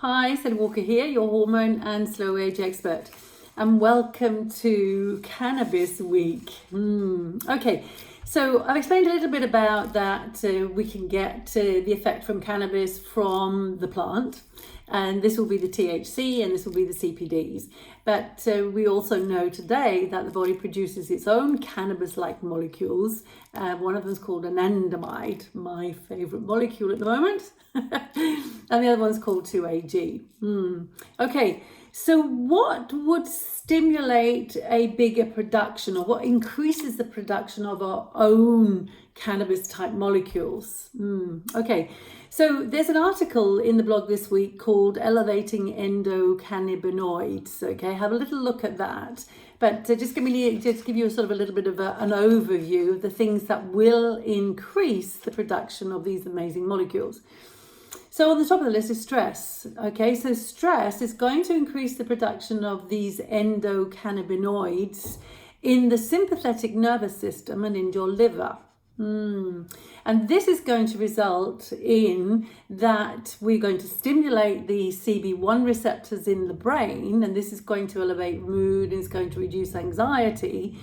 Hi, Sally Walker here, your hormone and slow age expert, and welcome to Cannabis Week. Okay, so I've explained a little bit about that. We can get the effect from cannabis from the plant, and this will be the THC and this will be the CPDs. But we also know today that the body produces its own cannabis-like molecules. One of them is called an anandamide, my favorite molecule at the moment. And the other one's called 2AG. Okay, so what would stimulate a bigger production, or what increases the production of our own cannabis type molecules? Okay, so there's an article in the blog this week called Elevating Endocannabinoids. Okay, have a little look at that. But just give you a sort of a little bit of an overview of the things that will increase the production of these amazing molecules. So on the top of the list is stress. Okay, so stress is going to increase the production of these endocannabinoids in the sympathetic nervous system and in your liver. And this is going to result in that we're going to stimulate the CB1 receptors in the brain, and this is going to elevate mood and it's going to reduce anxiety.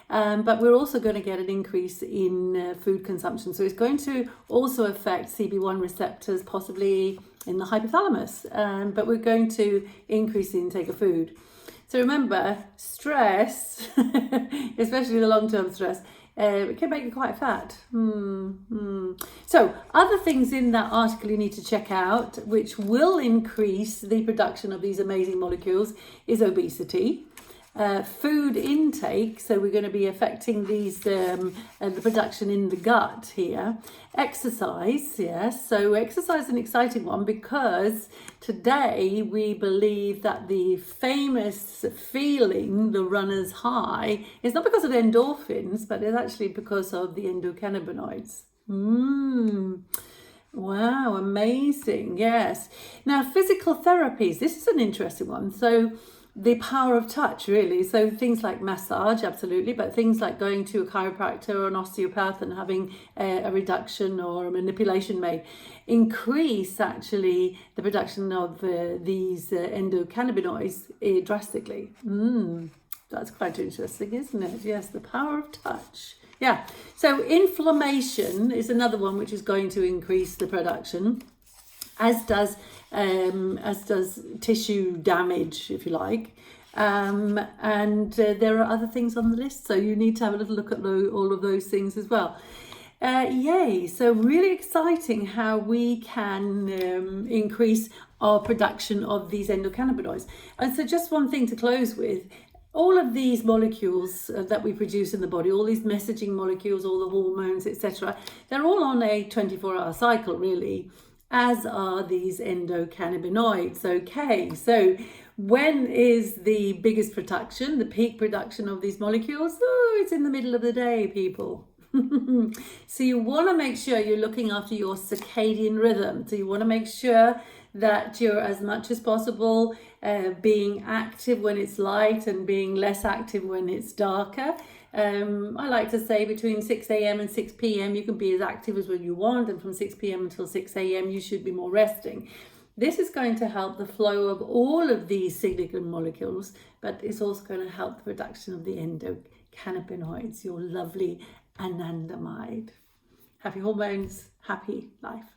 But we're also going to get an increase in food consumption. So it's going to also affect CB1 receptors, possibly in the hypothalamus, but we're going to increase the intake of food. So remember, stress, especially the long-term stress, it can make you quite fat. So other things in that article you need to check out, which will increase the production of these amazing molecules, is obesity. Food intake, so we're going to be affecting these the production in the gut here. Exercise, yes, so exercise is an exciting one because today we believe that the famous feeling, the runner's high, is not because of endorphins, but it's actually because of the endocannabinoids. Wow, amazing, yes. Now, physical therapies, this is an interesting one. So the power of touch, really. So things like massage, absolutely, but things like going to a chiropractor or an osteopath and having a reduction or a manipulation made increase actually the production of these endocannabinoids drastically. That's quite interesting, isn't it? Yes, the power of touch. Yeah. So inflammation is another one which is going to increase the production, as does tissue damage, if you like. And there are other things on the list, so you need to have a little look at all of those things as well. Yay, so really exciting how we can increase our production of these endocannabinoids. And so just one thing to close with, all of these molecules that we produce in the body, all these messaging molecules, all the hormones, etc., they're all on a 24-hour cycle, really, as are these endocannabinoids. Okay, so when is the biggest production, the peak production of these molecules? Oh, it's in the middle of the day, people. So you want to make sure you're looking after your circadian rhythm. So you want to make sure that you're, as much as possible, being active when it's light and being less active when it's darker. I like to say between 6 a.m. and 6 p.m. you can be as active as when you want, and from 6 p.m. until 6 a.m. you should be more resting. This is going to help the flow of all of these signaling molecules, but it's also going to help the production of the endocannabinoids, your lovely anandamide. Happy hormones, happy life.